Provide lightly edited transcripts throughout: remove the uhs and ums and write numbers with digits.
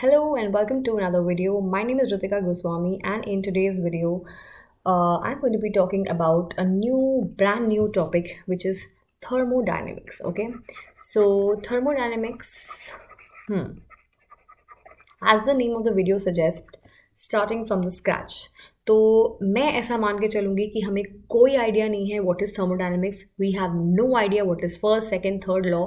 Hello and welcome to another video. My name is Ritika Goswami, and in today's video, I'm going to be talking about a brand new topic, which is thermodynamics. Okay, so thermodynamics, as the name of the video suggests, starting from the scratch. तो मैं ऐसा मान के चलूँगी कि हमें कोई idea नहीं है what is thermodynamics. We have no idea what is first second third law.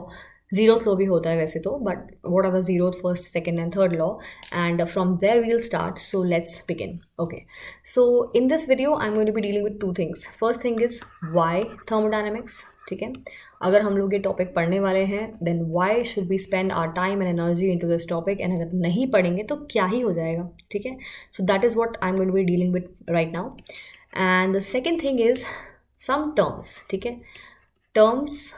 Zeroth law भी होता है वैसे तो, but what are the zeroth first second and third law, and from there we will start. So let's begin. Okay, so in this video I am going to be dealing with two things. First thing is why thermodynamics. ठीक है, अगर हम लोग ये topic पढ़ने वाले हैं then why should we spend our time and energy into this topic, and अगर नहीं पढ़ेंगे तो क्या ही हो जाएगा. ठीक है, so that is what I am going to be dealing with right now. And the second thing is some terms. ठीक है, टर्म्स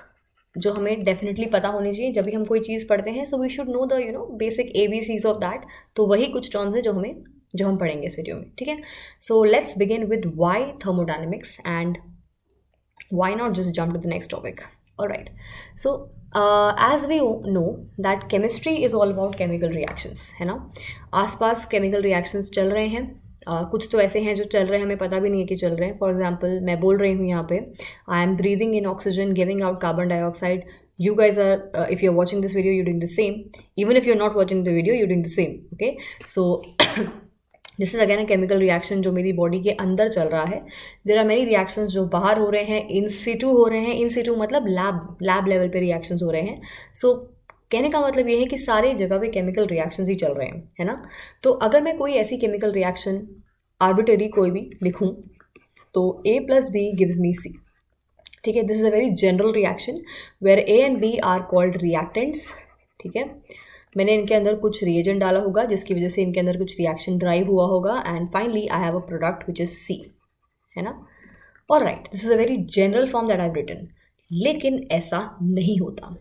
जो हमें डेफिनेटली पता होनी चाहिए जब भी हम कोई चीज़ पढ़ते हैं. So we should know the basic ABCs of that. तो वही कुछ टर्म्स है जो हम पढ़ेंगे इस वीडियो में. ठीक है, सो let's begin with why thermodynamics and why not just jump to the next topic. All right, so as we know that chemistry is all about chemical reactions, है ना. आसपास chemical reactions चल रहे हैं. कुछ तो ऐसे हैं जो चल रहे हैं हमें पता भी नहीं है कि चल रहे हैं. फॉर एग्जाम्पल मैं बोल रही हूँ यहाँ पे, I am breathing in oxygen, giving out carbon dioxide. You guys are, if you're watching this video, you're doing the same. Even if you're not watching the video, you're doing the same. Okay, so this is again a chemical reaction जो मेरी body के अंदर चल रहा है. There are many reactions जो बाहर हो रहे हैं, इन सिटू हो रहे हैं. इन सिटू मतलब लैब लेवल पे रिएक्शंस हो रहे हैं. सो कहने का मतलब ये है कि सारी जगह पे केमिकल रिएक्शंस ही चल रहे हैं, है ना. तो अगर मैं कोई ऐसी केमिकल रिएक्शन आर्बिटरी कोई भी लिखूँ तो A+B gives me C. ठीक है, this is a very general reaction where A and B are called reactants. ठीक है, मैंने इनके अंदर कुछ रिएजेंट डाला होगा जिसकी वजह से इनके अंदर कुछ रिएक्शन ड्राइव हुआ होगा, and finally I have a product which is C, है ना. और right, this is a very general form that I have written. लेकिन ऐसा नहीं होता.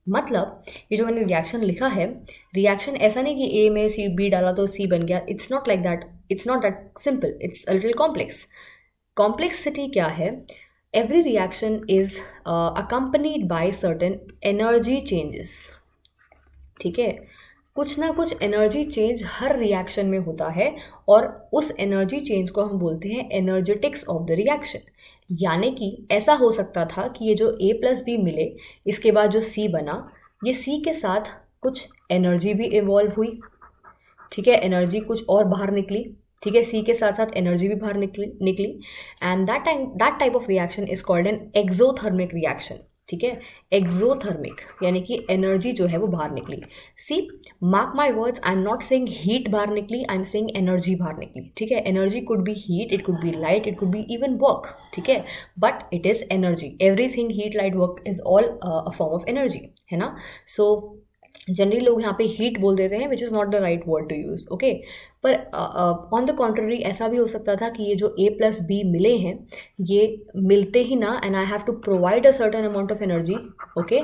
मतलब ये जो मैंने रिएक्शन लिखा है, रिएक्शन ऐसा नहीं कि A में B डाला तो C बन गया. It's not like that. It's not that simple. It's a little complex. Complexity क्या है? Every reaction is accompanied by certain energy changes. ठीक है, कुछ ना कुछ एनर्जी चेंज हर रिएक्शन में होता है, और उस एनर्जी चेंज को हम बोलते हैं एनर्जेटिक्स ऑफ द रिएक्शन. यानी कि ऐसा हो सकता था कि ये जो A+B मिले, इसके बाद जो C बना, ये C के साथ कुछ एनर्जी भी इवॉल्व हुई. ठीक है, एनर्जी कुछ और बाहर निकली. ठीक है, C के साथ साथ एनर्जी भी बाहर निकली and that type of reaction is called an exothermic reaction. ठीक है, एक्सोथर्मिक यानी कि एनर्जी जो है वो बाहर निकली. See, mark my words, I am not saying heat बाहर निकली, आई एम सेइंग एनर्जी बाहर निकली. ठीक है, energy could be heat, it could be light, it could be even work. ठीक है, but it is energy. Everything heat light work is all a form of energy, है ना. So generally लोग यहाँ पे हीट बोल देते हैं, which is not the right word to use. Okay, पर ऑन द कॉन्ट्ररी ऐसा भी हो सकता था कि ये जो A+B मिले हैं, ये मिलते ही ना, and I have to provide a certain amount of energy, okay,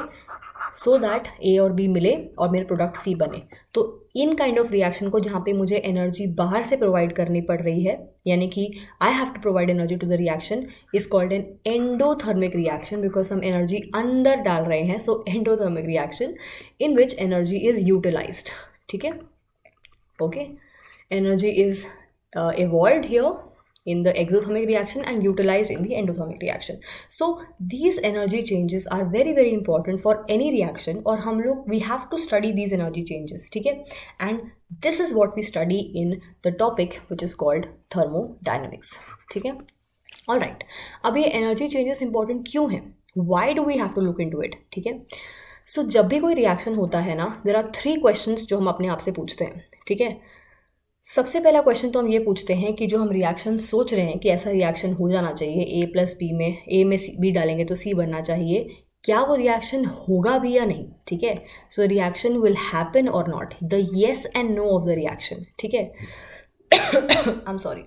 so that A और B मिले और मेरे प्रोडक्ट C बने. तो इन काइंड ऑफ रिएक्शन को जहाँ पे मुझे एनर्जी बाहर से प्रोवाइड करनी पड़ रही है, यानी कि I have to provide energy to the reaction, is called an endothermic reaction, because हम एनर्जी अंदर डाल रहे हैं. So endothermic reaction in which energy is utilised. ठीक है, okay, energy is evolved here in the exothermic reaction and utilized in the endothermic reaction. So these energy changes are very very important for any reaction, और हम लोग we have to study these energy changes. ठीक है, and this is what we study in the topic which is called thermodynamics. ठीक है, all right. अब ये energy changes important क्यों हैं? Why do we have to look into it? ठीक है, so जब भी कोई reaction होता है ना, there are 3 questions जो हम अपने आप से पूछते हैं. ठीक है, सबसे पहला क्वेश्चन तो हम ये पूछते हैं कि जो हम रिएक्शन सोच रहे हैं कि ऐसा रिएक्शन हो जाना चाहिए, A+B में A में B डालेंगे तो C बनना चाहिए, क्या वो रिएक्शन होगा भी या नहीं. ठीक है, so reaction will happen or not, the yes and no of the reaction. ठीक है, I am sorry,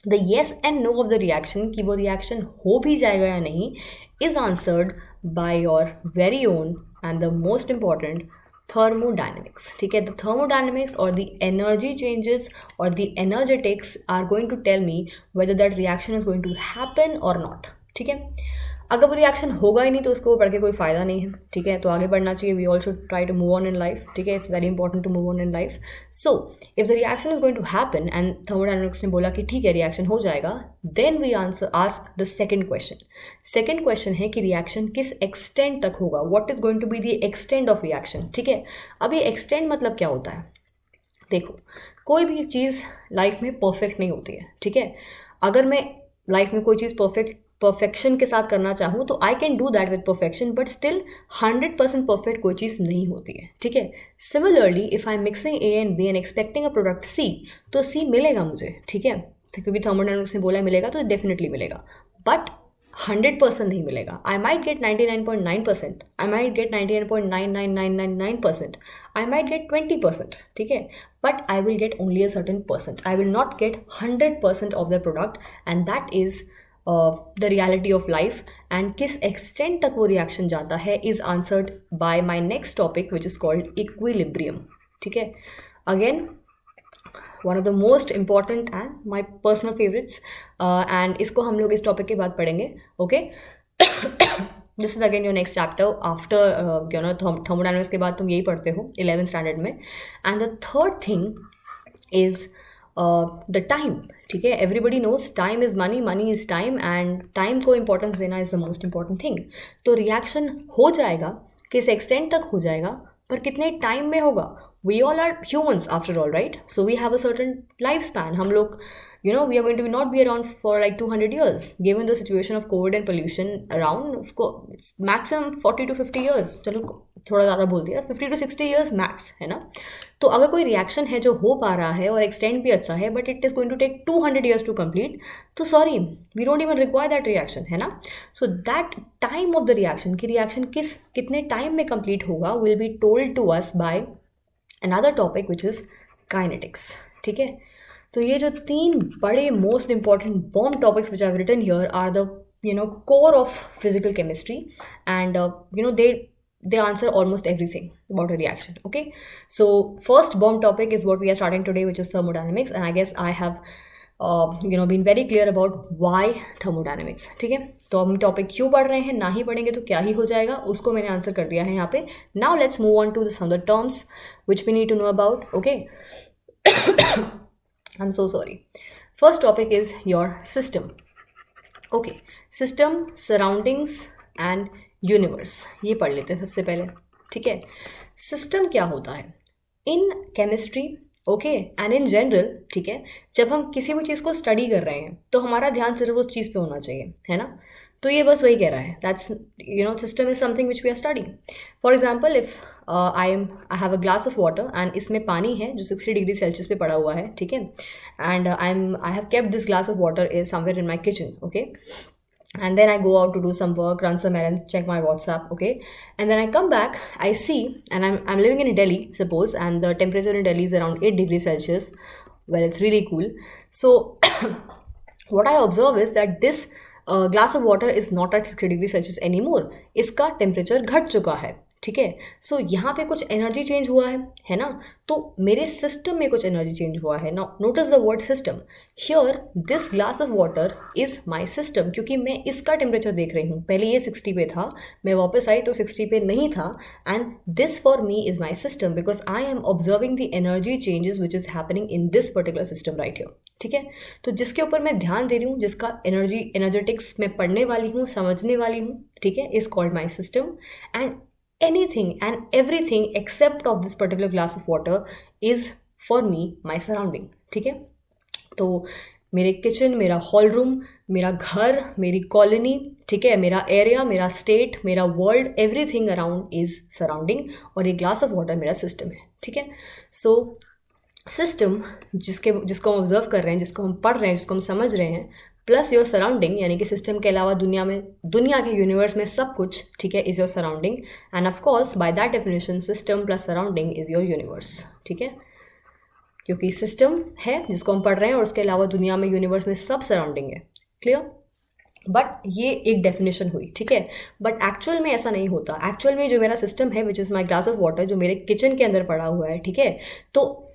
the yes and no of the reaction, कि वो रिएक्शन हो भी जाएगा या नहीं, is answered by your very own and the most important thermodynamics. ठीक है, the thermodynamics or the energy changes or the energetics are going to tell me whether that reaction is going to happen or not. ठीक है, अगर वो reaction होगा ही नहीं तो उसको पढ़ के कोई फ़ायदा नहीं है, ठीक है। तो आगे बढ़ना चाहिए, we all should try to move on in life, ठीक है। It's very important to move on in life. So if the reaction is going to happen and thermodynamics ने बोला कि ठीक है रिएक्शन हो जाएगा, then we ask the second question. Second question है कि रिएक्शन किस एक्सटेंड तक होगा, what is going to be the extent of reaction, ठीक है। अब ये एक्सटेंड मतलब क्या होता है, देखो कोई भी चीज़ लाइफ में परफेक्ट नहीं होती है, ठीक है। अगर मैं लाइफ में कोई चीज़ परफेक्शन के साथ करना चाहूँ तो I can do that with perfection, but still 100% perfect कोई चीज़ नहीं होती है, ठीक है। Similarly if I am mixing A and B and expecting a product C, तो सी मिलेगा मुझे, ठीक है, क्योंकि थर्मोडायनामिक्स ने बोला मिलेगा तो डेफिनेटली मिलेगा, बट 100% नहीं मिलेगा। I might get 99.9%, I might get 99.99999%, I might get 20%, ठीक है, but I will get only a certain percent, I will not gate 100% of the product, and that is the reality of life. And किस extent तक वो reaction जाता है is answered bye my next topic which is called equilibrium, ठीक है। Again one of the most important and my personal favourites, and इसको हम लोग इस टॉपिक के बाद पढ़ेंगे, okay. This is again your next chapter after you know thermodynamics के बाद तुम यही पढ़ते हो 11th स्टैंडर्ड में। And the third thing is the time, ठीक है। Everybody knows time is money, money is time, and time को इंपॉर्टेंस देना is the most important thing. तो रिएक्शन हो जाएगा, किस एक्सटेंट तक हो जाएगा, पर कितने टाइम में होगा। We all are humans after all, right, so we have a certain life span. हम लोग you know we are going to not be around for like 200 years given the situation of COVID and pollution around, of course it's maximum 40 to 50 years, चलो थोड़ा ज़्यादा बोल दिया, 50 to 60 years max, है ना। तो अगर कोई रिएक्शन है जो हो पा रहा है और एक्सटेंड भी अच्छा है, but it is going to take 200 years to complete, तो sorry we don't even require that reaction, है ना। So that time of the reaction, कि रिएक्शन कितने टाइम में कंप्लीट होगा, will be told to us by another topic which is kinetics, ठीक है। तो ये जो तीन बड़े most important bomb topics which I've written here are the core of physical chemistry, and they answer almost everything about a reaction, okay. So first bomb topic is what we are starting today, which is thermodynamics, and I guess I have been very clear about why thermodynamics, ठीक है। तो हम topic क्यों पढ़ रहे हैं, ना ही पढ़ेंगे तो क्या ही हो जाएगा, उसको मैंने आंसर कर दिया है यहाँ पे। Now let's move on to some of the terms which we need to know about, okay. I'm so sorry. First topic is your system. Okay, system, surroundings and universe, ये पढ़ लेते हैं सबसे पहले, ठीक है। सिस्टम क्या होता है in chemistry, okay, and in general, ठीक है। जब हम किसी भी चीज़ को स्टडी कर रहे हैं तो हमारा ध्यान सिर्फ उस चीज़ पे होना चाहिए, है ना। तो ये बस वही कह रहा है, that's system is something which we are studying. For example if I have a glass of water and इसमें पानी है जो 60 डिग्री सेल्सियस पे पड़ा हुआ है, ठीक है। And I have kept this glass of water is somewhere in my kitchen, okay. And then I go out to do some work, run some errands, check my WhatsApp, okay. And then I come back, I see, and I'm living in Delhi, suppose, and the temperature in Delhi is around 8 degrees Celsius. Well, it's really cool. So what I observe is that this glass of water is not at 60 degrees Celsius anymore. इसका temperature घट चुका है, ठीक है। सो यहाँ पे कुछ energy change हुआ है ना। तो मेरे सिस्टम में कुछ एनर्जी चेंज हुआ है ना। Notice the word system here, this glass of water is my system, क्योंकि मैं इसका टेम्परेचर देख रही हूँ। पहले ये 60 पे था, मैं वापस आई तो 60 पे नहीं था, and this for me is my system because I am observing the energy changes which is happening in this particular system right here, ठीक है। तो जिसके ऊपर मैं ध्यान दे रही हूँ, जिसका एनर्जेटिक्स मैं पढ़ने वाली हूँ, समझने वाली हूँ, ठीक है, is called my system. And anything and everything except of this particular glass of water is for me my surrounding, ठीक है। तो मेरे किचन, मेरा हॉल रूम, मेरा घर, मेरी कॉलोनी, ठीक है, मेरा एरिया, मेरा स्टेट, मेरा world, everything around is surrounding, और ये ग्लास ऑफ वाटर मेरा सिस्टम है, ठीक है। सो सिस्टम जिसको हम ऑब्जर्व कर रहे हैं, जिसको हम पढ़ रहे हैं, जिसको हम समझ रहे हैं, प्लस योर सराउंडिंग, यानी कि सिस्टम के अलावा दुनिया के यूनिवर्स में सब कुछ, ठीक है, is your surrounding. End of course by that definition system plus surrounding is your universe, ठीक है। क्योंकि सिस्टम है जिसको हम पढ़ रहे हैं और उसके अलावा दुनिया में, यूनिवर्स में सब सराउंडिंग है, क्लियर। बट ये एक डेफिनेशन हुई, ठीक है। बट एक्चुअल में ऐसा नहीं होता। एक्चुअल में जो मेरा सिस्टम है which is my glass of water, जो मेरे किचन के अंदर पड़ा हुआ है, ठीक है, तो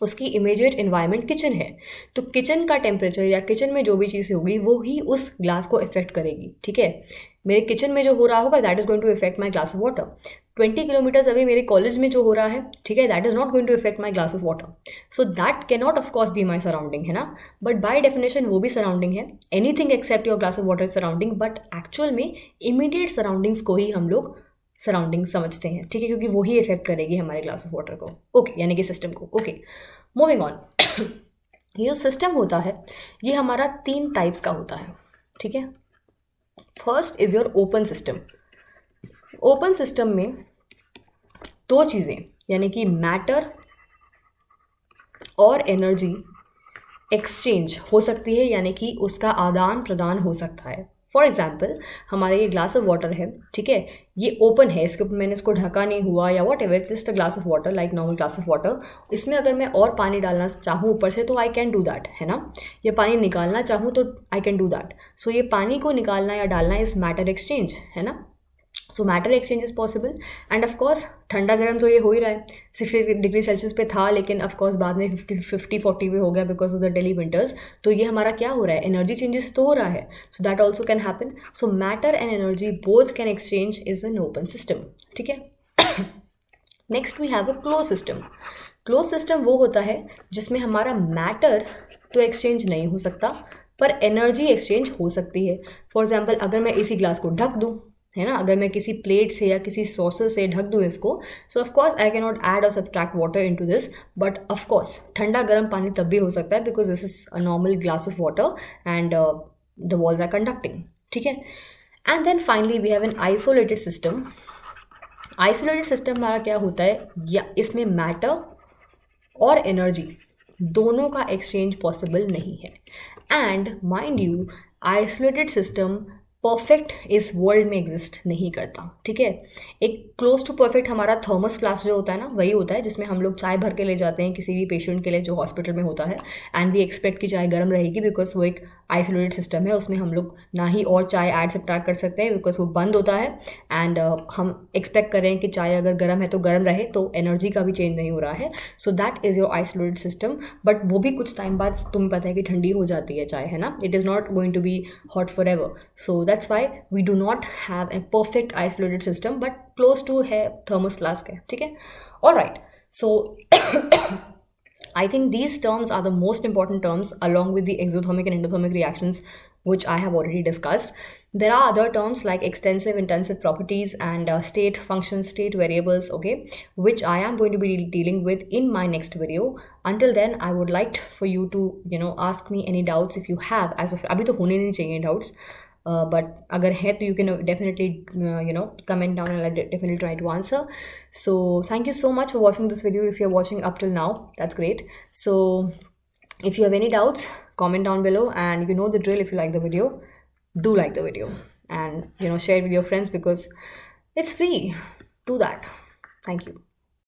उसकी इमीडिएट इन्वायरमेंट किचन है, तो किचन का टेम्परेचर या किचन में जो भी चीज़ें होगी वो ही उस ग्लास को इफेक्ट करेगी, ठीक है। मेरे किचन में जो हो रहा होगा that is going to effect my glass of water. 20 kilometres अभी मेरे कॉलेज में जो हो रहा है, ठीक है, that is not going to effect my glass of water. So that can not of course be my surrounding, है ना, बट बाय डेफिनेशन वो भी सराउंडिंग है, anything except your glass of water surrounding, but actual में immediate surroundings को ही हम लोग सराउंडिंग समझते हैं, ठीक है, क्योंकि वो ही इफेक्ट करेगी हमारे ग्लास ऑफ वाटर को, ओके, यानी कि सिस्टम को। Okay, moving on. ये जो सिस्टम होता है ये हमारा 3 टाइप्स का होता है, ठीक है। First is your open system. Open system में 2 चीज़ें यानी कि मैटर और एनर्जी एक्सचेंज हो सकती है, यानी कि उसका आदान प्रदान हो सकता है। फॉर एग्जाम्पल, हमारा ये ग्लास ऑफ वाटर है, ठीक है, ये ओपन है, इसके ऊपर मैंने इसको ढका नहीं हुआ या what ever, it's just a glass of water like normal glass of water. इसमें अगर मैं और पानी डालना चाहूँ ऊपर से तो आई कैन डू दैट, है ना, ये पानी निकालना चाहूँ तो आई कैन डू दैट। सो ये पानी को निकालना या डालना इज मैटर एक्सचेंज, है ना। सो matter exchange is possible and of course ठंडा गर्म तो ये हो ही रहा है। 60 डिग्री सेल्सियस पे था लेकिन ऑफकोर्स बाद में 50-40 पे हो गया because of the daily winters. तो ये हमारा क्या हो रहा है, एनर्जी चेंजेस तो हो रहा है, so that also can happen. So matter and energy both can exchange is an open system, ठीक है। Next we have a close system. Close system वो होता है जिसमें हमारा मैटर तो एक्सचेंज नहीं हो सकता पर एनर्जी एक्सचेंज हो सकती है। फॉर एग्जाम्पल, अगर मैं इसी ग्लास को ढक दूँ, है ना, अगर मैं किसी प्लेट से या किसी सॉसर से ढक दूँ इसको, so of course I can not add और subtract water into this, but of course ठंडा गर्म पानी तब भी हो सकता है because this is a normal glass of water and the walls are conducting, ठीक है। And then finally we have an isolated system. Isolated system हमारा क्या होता है, या इसमें मैटर और एनर्जी दोनों का एक्सचेंज पॉसिबल नहीं है। And mind you, isolated system perfect इस वर्ल्ड में एग्जिस्ट नहीं करता, ठीक है। एक क्लोज टू परफेक्ट हमारा थर्मस फ्लास्क जो होता है ना, वही होता है जिसमें हम लोग चाय भर के ले जाते हैं किसी भी पेशेंट के लिए जो हॉस्पिटल में होता है, एंड वी एक्सपेक्ट कि चाय गर्म रहेगी बिकॉज वो एक आइसोलेटेड सिस्टम है, उसमें हम लोग ना ही और चाय ऐड सब्ट्रैक्ट कर सकते हैं बिकॉज वो बंद होता है। एंड हम एक्सपेक्ट कर रहे हैं कि चाय अगर गर्म है तो गर्म रहे, तो एनर्जी का भी चेंज नहीं हो रहा है। So that is your isolated system, but वो भी कुछ टाइम बाद तुम्हें पता है कि ठंडी हो जाती है चाय, है ना, it is not going to be hot forever. So that's why we do not have a perfect isolated system, but close to है, थर्मस फ्लास्क है, ठीक है। All right, so I think these terms are the most important terms along with the exothermic and endothermic reactions which I have already discussed. There are other terms like extensive, intensive properties and state functions, state variables, okay, which I am going to be dealing with in my next video. Until then, I would like for you to, ask me any doubts if you have. As of अभी तो होने नहीं चाहिए doubts. But अगर है तो you can definitely comment down and I'll definitely try to answer. So thank you so much for watching this video. If you're watching up till now, that's great. So if you have any doubts, comment down below, and you know the drill. If you like the video, do like the video and share it with your friends because it's free. Do that. Thank you.